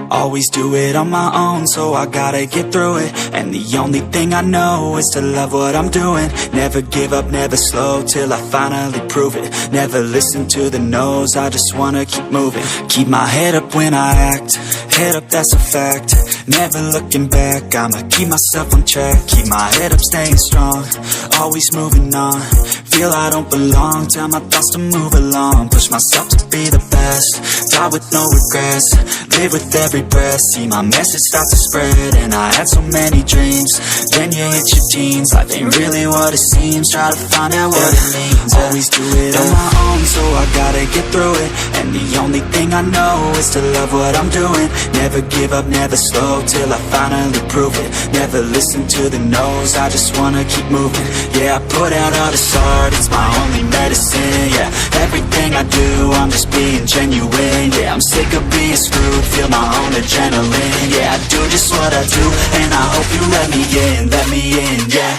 Always do it on my own, so I gotta get through it. And the only thing I know is to love what I'm doing. Never give up, never slow, till I finally prove it. Never listen to the no's, I just wanna keep moving. Keep my head up when I act, head up, that's a fact. Never looking back, I'ma keep myself on track. Keep my head up, staying strong, always moving on. Feel I don't belong, tell my thoughts to move along. Push myself to be the best, die with no regrets. Live with every breath, see my message start to spread. And I had so many dreams, then you hit your teens. Life ain't really what it seems, try to find out what it means. Always do it on my own, so I gotta get through it. And the only thing I know is to love what I'm doing. Never give up, never slow, till I finally prove it. Never listen to the no's, I just wanna keep moving. Yeah, I put out all this art, it's my only medicine. Yeah, everything I do, I'm just being genuine. Yeah, I'm sick of being screwed, feel my own adrenaline. Yeah, I do just what I do, and I hope you let me in, yeah.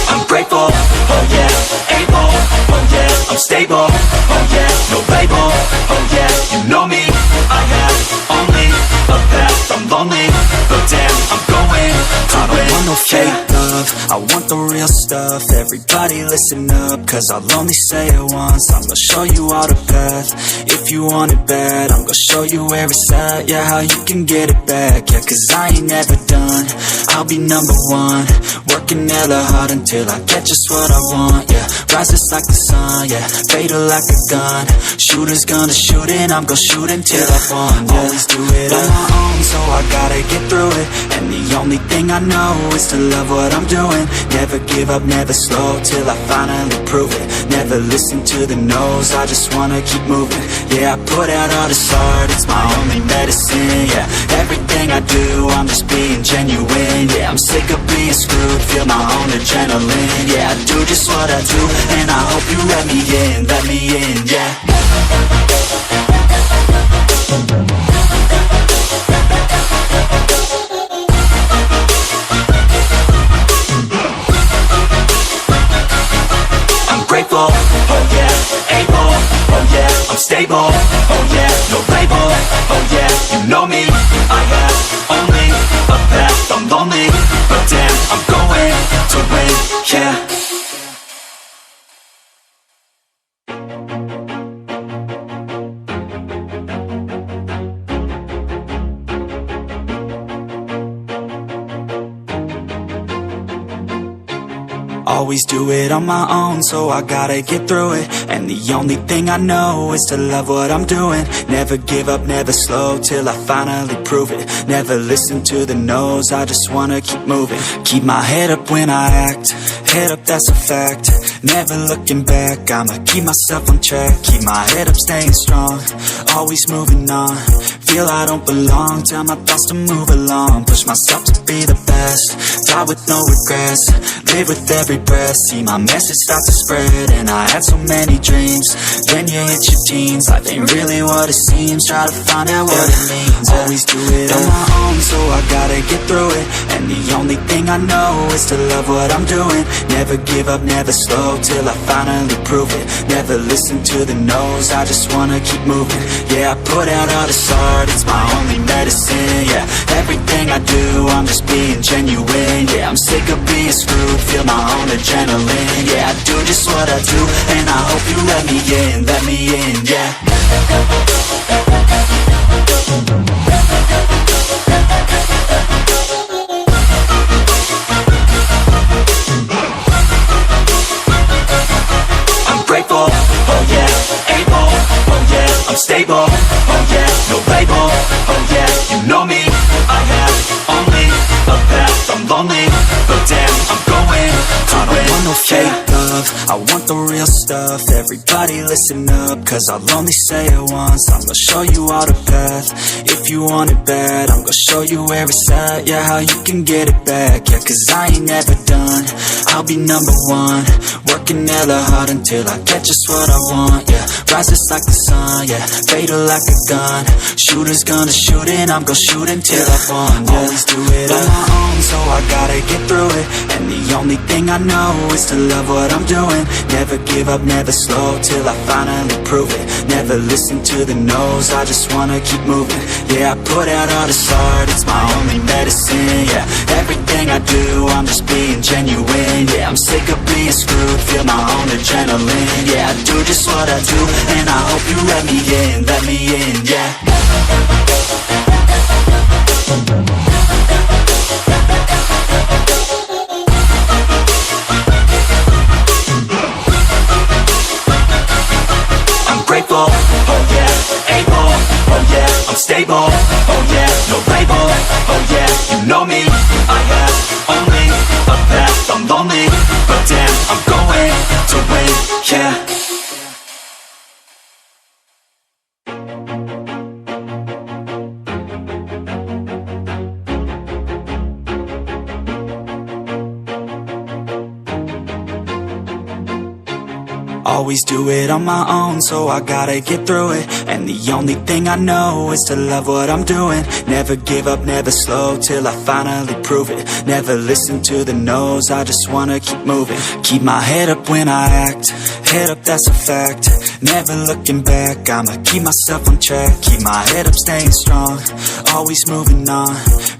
I'm grateful, oh yeah, able, oh yeah, I'm stable, oh yeah, no label, oh yeah, you know me, I have only a path, I'm lonely, but damn, I'm going to win. I don't want no fake love, I want the real stuff. Everybody listen up, cause I'll only say it once. I'm gonna show you all the path, if you want it bad. I'm gonna show you where it's at, yeah, how you can get it back. Yeah, cause I ain't never done, I'll be number one. Working hella hard until I get just what I want, yeah. Rises like the sun, yeah, fatal like a gun. Shooters gonna shoot and I'm gonna shoot until I won, yeah. Always do it on my own, so I gotta get through it. And the only thing I know is to love what I'm doing. Never give up, never slow, till I finally prove it. Never listen to the no's, I just wanna keep moving. Yeah, I put out all this art, it's my only medicine. Yeah, everything I do, I'm just being genuine. Yeah, I'm sick of being screwed, feel my own adrenaline. Yeah, I do just what I do, and I hope you let me in, yeah. Grateful, oh yeah, able, oh yeah, I'm stable, oh yeah, no label, oh yeah, you know me, I have only a path, I'm lonely, but damn, I'm going to win, yeah. Always do it on my own, so I gotta get through it. And the only thing I know is to love what I'm doing. Never give up, never slow, till I finally prove it. Never listen to the no's, I just wanna keep moving. Keep my head up when I act, head up, that's a fact. Never looking back, I'ma keep myself on track. Keep my head up, staying strong, always moving on. Feel I don't belong, tell my thoughts to move along. Push myself to be the best, die with no regrets. Live with every breath, see my message start to spread. And I had so many dreams, then you hit your teens. Life ain't really what it seems, try to find out what it means. Always do it on my own, so I gotta get through it. And the only thing I know is to love what I'm doing. Never give up, never slow, till I finally prove it. Never listen to the no's, I just wanna keep moving. Yeah, I put out all this art, it's my only medicine. Yeah, everything I do, I'm just being genuine. Yeah, I'm sick of being screwed, feel my own adrenaline. Yeah, I do just what I do, and I hope you let me in, yeah. I'm grateful, oh yeah, able, oh yeah, I'm stable, oh yeah, no label, oh yeah, you know me, I have only a path, I'm lonely, but damn, I'm going to win. I don't want no fake love, I want the real stuff. Everybody listen up, cause I'll only say it once. I'm gonna show you all the path, if you want it bad. I'm gonna show you where it's at, yeah, how you can get it back. Yeah, cause I ain't never done, I'll be number one. Work Working hella hard until I get just what I want, yeah. Rises like the sun, yeah. Fatal like a gun. Shooters gonna shoot and I'm gonna shoot until I won, yeah. Always do it on my own, so I gotta get through it. And the only thing I know is to love what I'm doing. Never give up, never slow, till I finally prove it. Never listen to the no's, I just wanna keep moving. Yeah, I put out all this art, it's my only medicine, yeah. Everything I do, I'm just being genuine, yeah. I'm sick of being screwed, feel my own adrenaline, yeah. I do just what I do, and I hope you let me in, yeah. Grateful, oh yeah, able, oh yeah, I'm stable, oh yeah, no label, oh yeah, you know me, I have only a path, I'm lonely, but damn, I'm going to win, yeah. Always do it on my own, so I gotta get through it. And the only thing I know is to love what I'm doing. Never give up, never slow, till I finally prove it. Never listen to the no's, I just wanna keep moving. Keep my head up when I act, head up, that's a fact. Never looking back, I'ma keep myself on track. Keep my head up, staying strong, always moving on.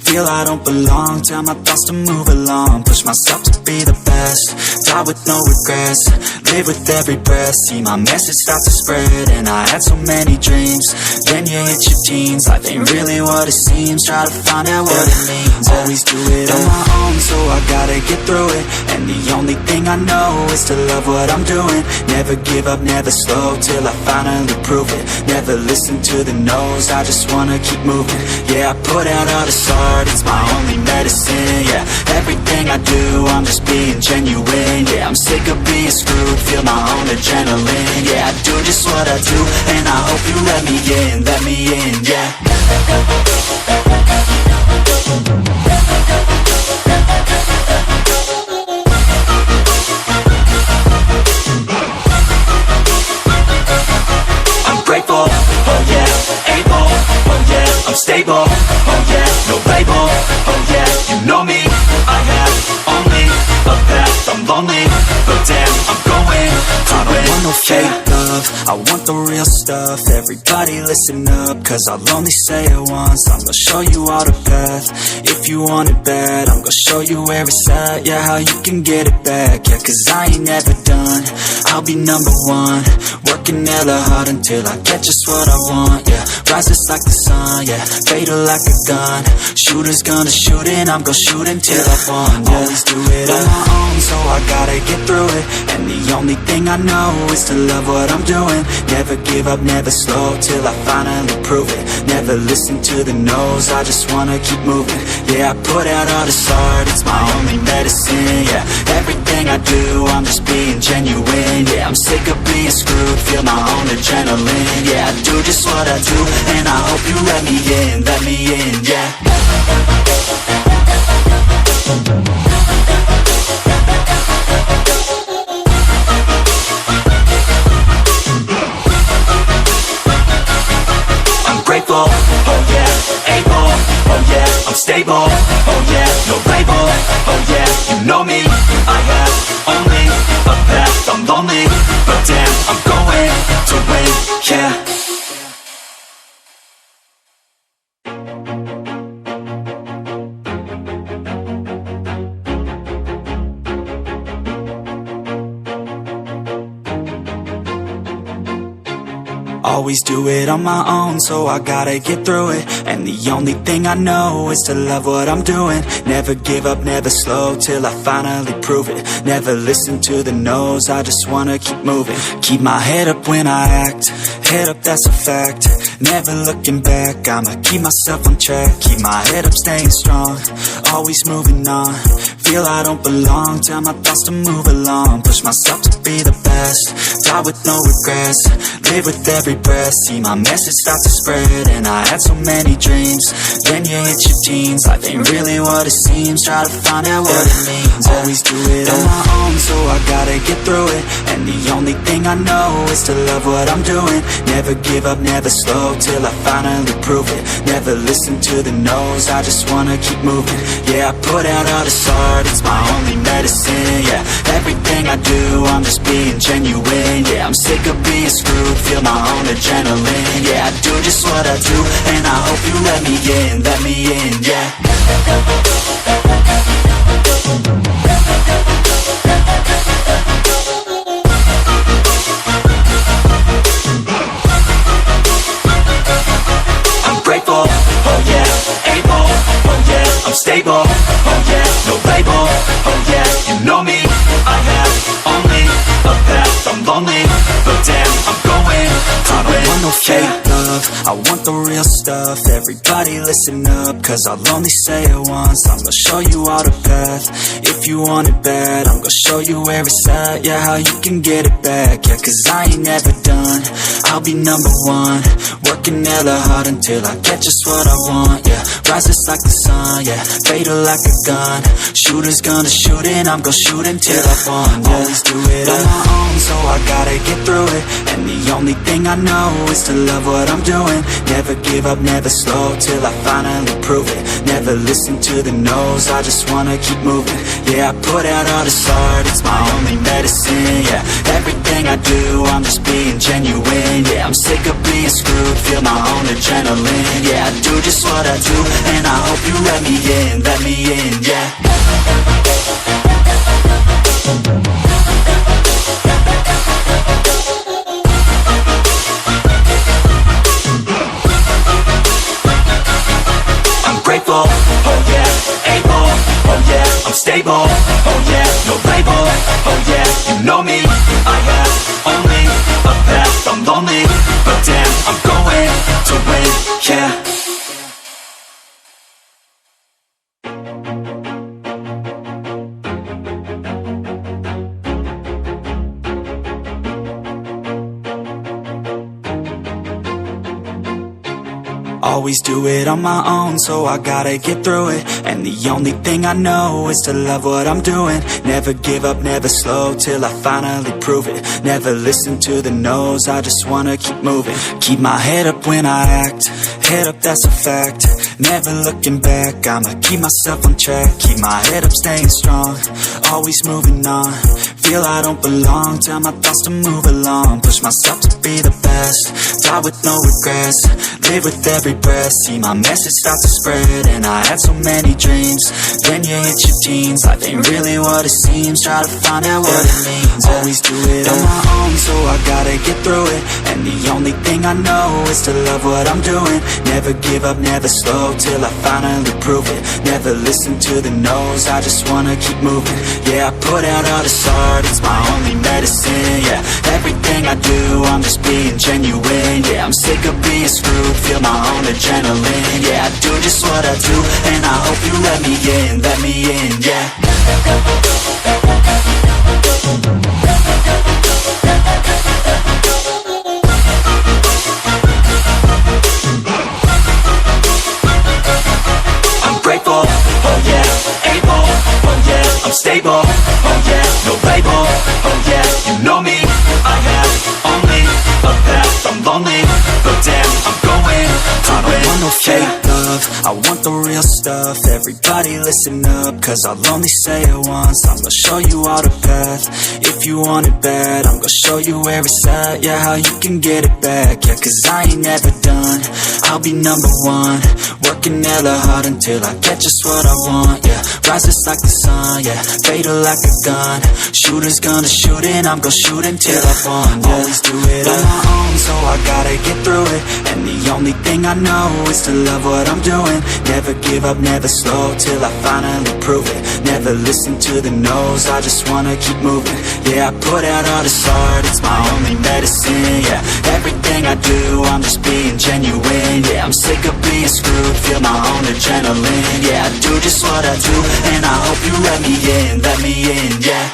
Feel I don't belong, tell my thoughts to move along. Push myself to be the best, die with no regrets. Live with every breath, see my message start to spread. And I had so many dreams, then you hit your teens. Life ain't really what it seems, try to find out what it means. Always do it on my own, so I gotta get through it. And the only thing I know is to love what I'm doing. Never give up, never slow, till I finally prove it. Never listen to the no's, I just wanna keep moving. Yeah, I put out all this art, it's my only medicine, yeah. Everything I do, I'm just being genuine, yeah. I'm sick of being screwed, feel my own adrenaline, yeah. I do just what I do, and I hope you let me in, yeah. I'm grateful, oh yeah, able, oh yeah, I'm stable, oh yeah, no label, oh yeah, you know me, I have only a path, I'm lonely, but damn, I'm going to win. I don't want no fake love, I want the real stuff. Everybody listen up, cause I'll only say it once. I'm gonna show you all the path, if you want it bad. I'm gonna show you where it's at, yeah, how you can get it back. Yeah, cause I ain't never done, I'll be number one. Working hella hard until I get just what I want, yeah. Rises like the sun, yeah, fatal like a gun. Shooters gonna shoot and I'm gonna shoot until I won, yeah. Always do it on my own, so I gotta get through it. And the only thing I know is to love what I'm doing. Never give up, never slow, till I finally prove it. Never listen to the no's, I just wanna keep moving. Yeah, I put out all this art, it's my only medicine, yeah. Everything I do, I'm just being genuine, yeah. I'm sick of being screwed, feel my own adrenaline, yeah. I do just what I do, and I hope you let me in, yeah. I'm grateful, oh yeah, able, oh yeah, I'm stable, oh yeah, no label, oh yeah, you know me, I have only a path, I'm lonely, but damn, I'm going to win, yeah. Always do it on my own, so I gotta get through it. And the only thing I know is to love what I'm doing. Never give up, never slow, till I finally prove it. Never listen to the no's, I just wanna keep moving. Keep my head up when I act, head up, that's a fact. Never looking back, I'ma keep myself on track. Keep my head up, staying strong, always moving on. Feel I don't belong, tell my thoughts to move along. Push myself to be the best, best, die with no regrets, live with every breath. See my message start to spread, and I had so many dreams. Then you hit your teens, life ain't really what it seems. Try to find out what it means. Always do it on my own, so I gotta get through it. And the only thing I know is to love what I'm doing. Never give up, never slow, till I finally prove it. Never listen to the no's, I just wanna keep moving. Yeah, I put out all this art, it's my only medicine. Yeah, everything I do, I'm just being genuine. Yeah, I'm sick of being screwed, feel my own adrenaline. Yeah, I do just what I do, and I hope you let me in, yeah. I'm grateful, oh yeah, able, oh yeah, I'm stable, oh yeah, no label, oh yeah, you know me, I have only a path, I'm lonely, but damn, I'm going to win. I don't want no fake love, I want the real stuff. Everybody listen up, cause I'll only say it once. I'm gonna show you all the path, if you want it bad. I'm gonna show you where it's at, yeah, how you can get it back. Yeah, cause I ain't never done, I'll be number one. Working hella hard until I get just what I want, yeah. Rises like the sun, yeah, fatal like a gun. Shooter's gonna shoot and I'm gonna shoot until I won, yeah. Always do it on my own, so I gotta get through it. And the only thing I know is to love what I'm doing. Never give up, never slow, till I finally prove it. Never listen to the no's, I just wanna keep moving. Yeah, I put out all this art, it's my only medicine. Yeah, everything I do, I'm just being genuine. Yeah, I'm sick of being screwed, feel my own adrenaline. Yeah, I do just what I do, and I hope you let me in, yeah. Grateful, oh yeah, able, oh yeah, I'm stable, oh yeah, no label, oh yeah, you know me, I have only a path, I'm lonely, but damn, I'm going to win, yeah. Always do it on my own, so I gotta get through it. And the only thing I know is to love what I'm doing. Never give up, never slow, till I finally prove it. Never listen to the no's, I just wanna keep moving. Keep my head up when I act, head up, that's a fact. Never looking back, I'ma keep myself on track. Keep my head up, staying strong, always moving on. Feel I don't belong, tell my thoughts to move along. Push myself to be the best, die with no regrets, live with every breath. See my message start to spread, and I had so many dreams. Then you hit your teens, life ain't really what it seems. Try to find out what it means. Always do it on my own, so I gotta get through it. And the only thing I know is to love what I'm doing. Never give up, never slow, till I finally prove it. Never listen to the no's, I just wanna keep moving. Yeah, I put out all this art, it's my only medicine. Yeah, everything I do, I'm just being genuine. Yeah, I'm sick of being screwed, feel my own adrenaline. Yeah, I do just what I do, and I hope you let me in, yeah. I'm grateful, oh yeah, able, oh yeah, I'm stable, oh yeah, no label, oh yeah, you know me, I have only a path, I'm lonely, but damn, I'm going to win. I don't want no fake love, I want the real stuff. Everybody listen up, cause I'll only say it once. I'm gonna show you all the path, if you want it bad. I'm gonna show you where it's at, yeah, how you can get it back. Yeah, cause I ain't never done, I'll be number one. Working hella hard until I get just what I want, yeah. Rises like the sun, yeah, fatal like a gun. Shooter's gonna shoot and I'm gonna shoot until I won, yeah. Always do it on my own, so I gotta get through it. And the only thing I know is to love what I'm doing. Never give up, never slow, till I finally prove it. Never listen to the no's, I just wanna keep moving. Yeah, I put out all this art, it's my only medicine. Yeah, everything I do, I'm just being genuine. Yeah, I'm sick of being screwed, feel my own adrenaline. Yeah, I do just what I do, and I hope you let me in, yeah.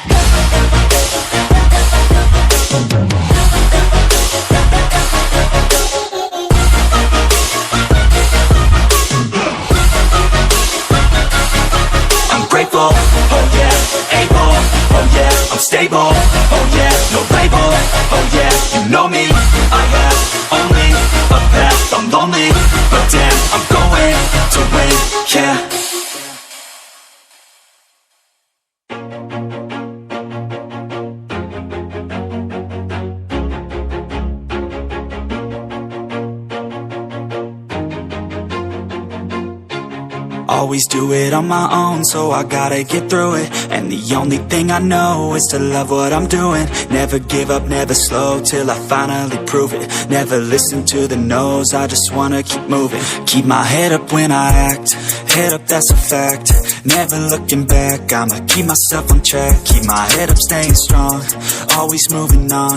Always do it on my own, so I gotta get through it. And the only thing I know is to love what I'm doing. Never give up, never slow, till I finally prove it. Never listen to the no's, I just wanna keep moving. Keep my head up when I act, head up, that's a fact. Never looking back, I'ma keep myself on track. Keep my head up, staying strong, always moving on.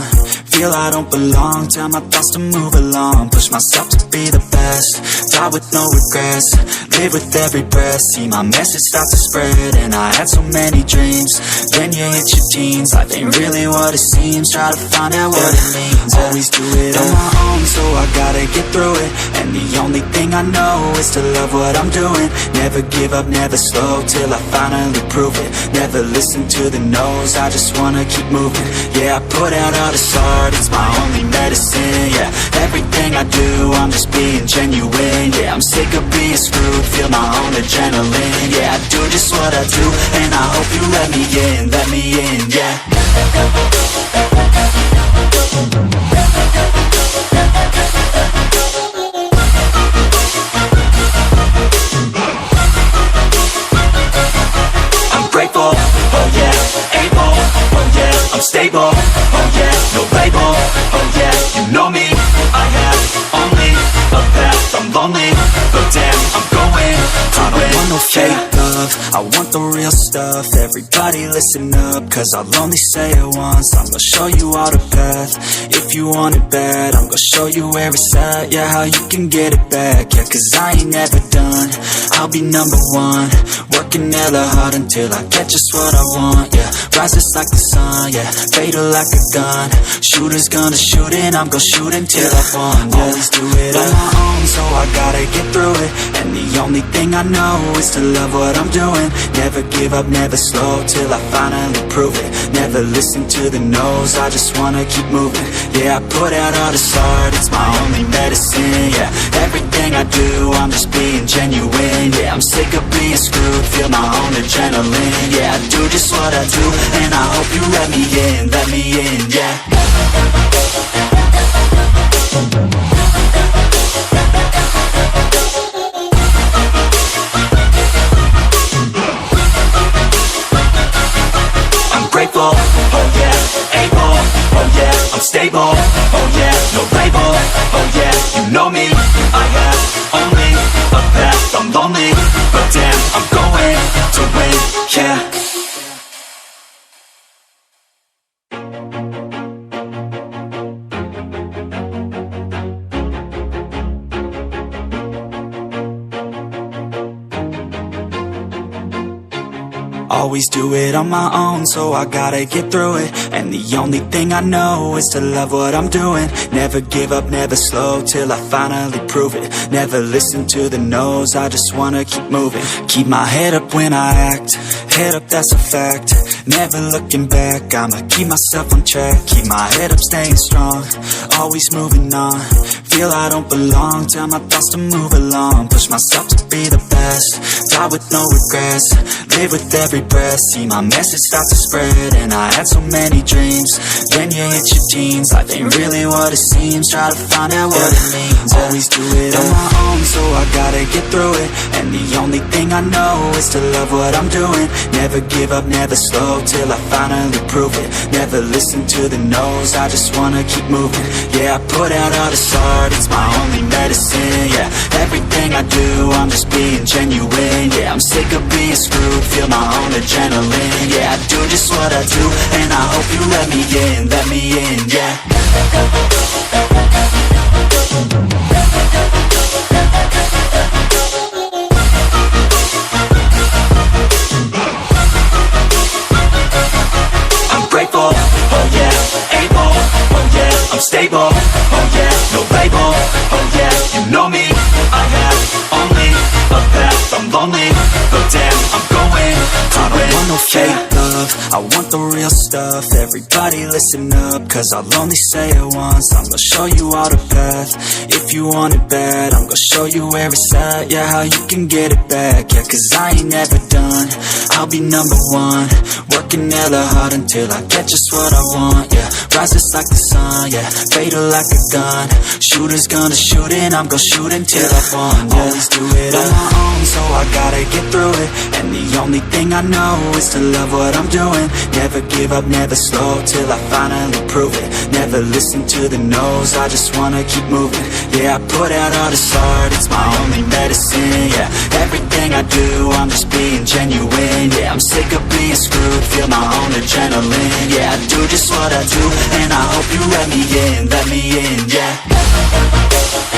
Feel I don't belong, tell my thoughts to move along. Push myself to be the best, die with no regrets. Live with every breath, see my message start to spread. And I had so many dreams, then you hit your teens. Life ain't really what it seems, try to find out what it means. Always do it on my own, so I gotta get through it. And the only thing I know is to love what I'm doing. Never give up, never slow, till I finally prove it. Never listen to the no's, I just wanna keep moving. Yeah, I put out all this art, it's my only medicine. Yeah, everything I do, I'm just being genuine. Yeah, I'm sick of being screwed, feel my own adrenaline. Yeah, I do just what I do, and I hope you let me in, yeah. I'm grateful, oh yeah, able, oh yeah, I'm stable, oh yeah, no label, oh yeah, you know me, I have only a path, I'm lonely, but damn, I'm going to win. I don't want no fake love, I want the real stuff. Everybody listen up, cause I'll only say it once. I'm gonna show you all the path, if you want it bad. I'm gonna show you where it's at, yeah, how you can get it back. Yeah, cause I ain't never done, I'll be number one. Working hella hard until I get just what I want, yeah. Rises like the sun, yeah, fatal like a gun. Shooter's gonna shoot and I'm gonna shoot until I won, yeah. Always do it on my own, so I gotta get through it. And the only thing I know is to love what I'm doing. Never give up, never slow, till I finally prove it. Never listen to the no's, I just wanna keep moving. Yeah, I put out all this art, it's my only medicine. Yeah, everything I do, I'm just being genuine. Yeah, I'm sick of being screwed, feel my own adrenaline. Yeah, I do just what I do, and I hope you let me in, yeah. I'm grateful, oh yeah, able, oh yeah, I'm stable, oh yeah, no label, oh yeah, you know me, I have only a path, I'm lonely, but damn, I'm going to win, yeah. Always do it on my own, so I gotta get through it. And the only thing I know is to love what I'm doing. Never give up, never slow, till I finally prove it. Never listen to the no's, I just wanna keep moving. Keep my head up when I act, head up, that's a fact. Never looking back, I'ma keep myself on track. Keep my head up, staying strong, always moving on. Feel I don't belong, tell my thoughts to move along. Push myself to be the best, die with no regrets. Live with every breath, see my message start to spread. And I had so many dreams, then you hit your teens. Life ain't really what it seems, try to find out what it means. Always do it on my own, so I gotta get through it. And the only thing I know is to love what I'm doing. Never give up, never slow, till I finally prove it. Never listen to the no's, I just wanna keep moving. Yeah, I put out all this art, it's my only medicine. Yeah, everything I do, I'm just being genuine. Yeah, I'm sick of being screwed, feel my own adrenaline. Yeah, I do just what I do, and I hope you let me in, yeah. I'm grateful, oh yeah, able, oh yeah, I'm stable, oh yeah, no label, oh yeah, you know me, I have only a path, I'm lonely, but damn, I'm going to win. I don't want no fake love, I want the real real stuff. Everybody listen up, cause I'll only say it once. I'm gonna show you all the path. If you want it bad, I'm gonna show you where it's at. Yeah, how you can get it back. Yeah, cause I ain't never done. I'll be number one, working hella hard until I get just what I want. Yeah, rises like the sun, yeah, fatal like a gun. Shooter's gonna shoot and I'm gonna shoot until I won. Yeah, always do it on my own, so I gotta get through it. And the only thing I know is to love what I'm doing. Never give up, never slow, till I finally prove it. Never listen to the no's, I just wanna keep moving. Yeah, I put out all this art, it's my only medicine. Yeah, everything I do, I'm just being genuine. Yeah, I'm sick of being screwed, feel my own adrenaline. Yeah, I do just what I do, and I hope you let me in, yeah.